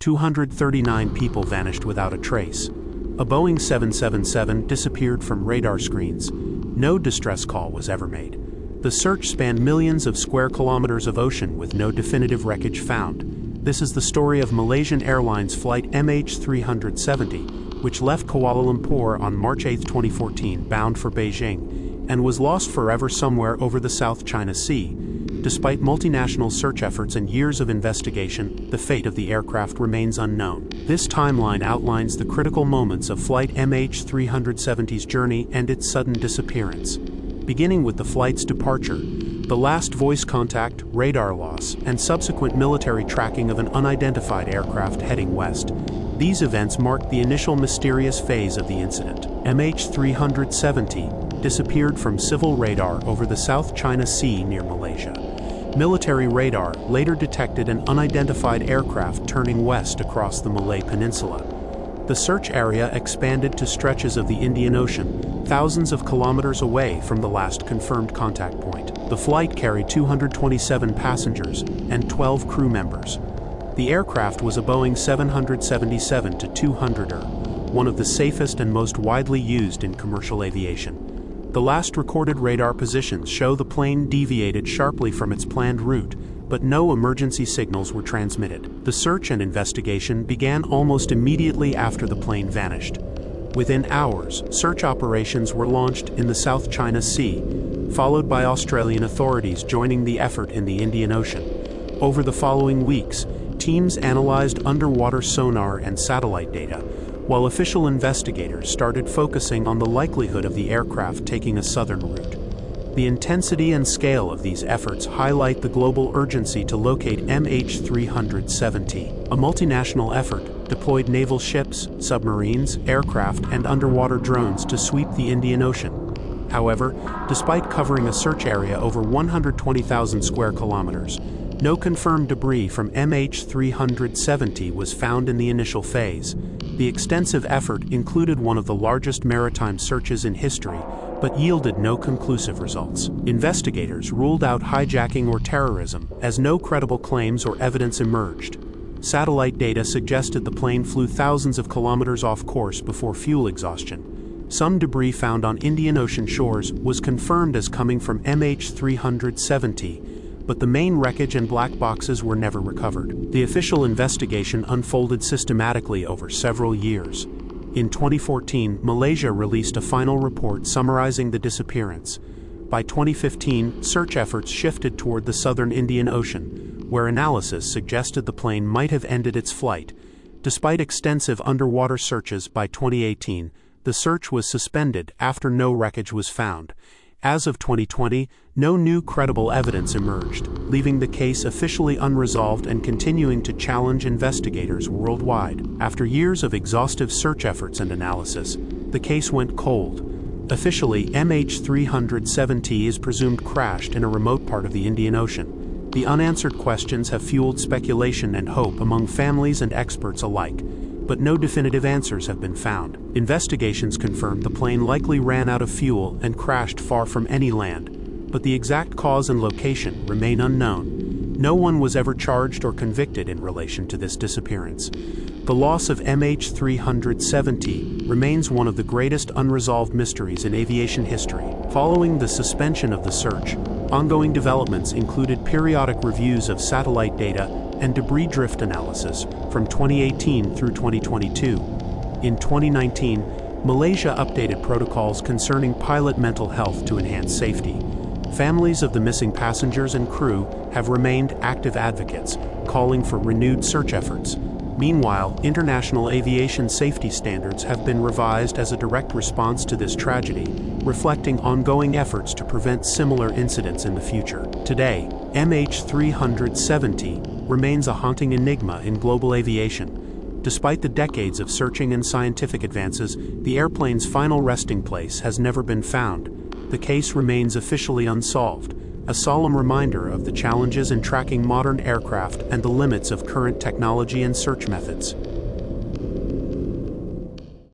239 people vanished without a trace. A Boeing 777 disappeared from radar screens. No distress call was ever made. The search spanned millions of square kilometers of ocean with no definitive wreckage found. This is the story of Malaysian Airlines flight MH370, which left Kuala Lumpur on March 8, 2014, bound for Beijing, and was lost forever somewhere over the South China Sea. Despite multinational search efforts and years of investigation, the fate of the aircraft remains unknown. This timeline outlines the critical moments of Flight MH370's journey and its sudden disappearance. Beginning with the flight's departure, the last voice contact, radar loss, and subsequent military tracking of an unidentified aircraft heading west. These events marked the initial mysterious phase of the incident. MH370 disappeared from civil radar over the South China Sea near Malaysia. Military radar later detected an unidentified aircraft turning west across the Malay Peninsula. The search area expanded to stretches of the Indian Ocean, thousands of kilometers away from the last confirmed contact point. The flight carried 227 passengers and 12 crew members. The aircraft was a Boeing 777-200er, one of the safest and most widely used in commercial aviation. The last recorded radar positions show the plane deviated sharply from its planned route, but no emergency signals were transmitted. The search and investigation began almost immediately after the plane vanished. Within hours, search operations were launched in the South China Sea, followed by Australian authorities joining the effort in the Indian Ocean. Over the following weeks, teams analyzed underwater sonar and satellite data, while official investigators started focusing on the likelihood of the aircraft taking a southern route. The intensity and scale of these efforts highlight the global urgency to locate MH370. A multinational effort deployed naval ships, submarines, aircraft, and underwater drones to sweep the Indian Ocean. However, despite covering a search area over 120,000 square kilometers, no confirmed debris from MH370 was found in the initial phase. The extensive effort included one of the largest maritime searches in history, but yielded no conclusive results. Investigators ruled out hijacking or terrorism, as no credible claims or evidence emerged. Satellite data suggested the plane flew thousands of kilometers off course before fuel exhaustion. Some debris found on Indian Ocean shores was confirmed as coming from MH370, but the main wreckage and black boxes were never recovered. The official investigation unfolded systematically over several years. In 2014, Malaysia released a final report summarizing the disappearance. By 2015, search efforts shifted toward the southern Indian Ocean, where analysis suggested the plane might have ended its flight. Despite extensive underwater searches by 2018, the search was suspended after no wreckage was found. As of 2020, no new credible evidence emerged, leaving the case officially unresolved and continuing to challenge investigators worldwide. After years of exhaustive search efforts and analysis, the case went cold. Officially, MH370 is presumed crashed in a remote part of the Indian Ocean. The unanswered questions have fueled speculation and hope among families and experts alike, but no definitive answers have been found. Investigations confirmed the plane likely ran out of fuel and crashed far from any land, but the exact cause and location remain unknown. No one was ever charged or convicted in relation to this disappearance. The loss of MH370 remains one of the greatest unresolved mysteries in aviation history. Following the suspension of the search, ongoing developments included periodic reviews of satellite data and debris drift analysis from 2018 through 2022. In 2019, Malaysia updated protocols concerning pilot mental health to enhance safety. Families of the missing passengers and crew have remained active advocates, calling for renewed search efforts. Meanwhile, international aviation safety standards have been revised as a direct response to this tragedy, reflecting ongoing efforts to prevent similar incidents in the future. Today, MH370 remains a haunting enigma in global aviation. Despite the decades of searching and scientific advances, the airplane's final resting place has never been found. The case remains officially unsolved, a solemn reminder of the challenges in tracking modern aircraft and the limits of current technology and search methods.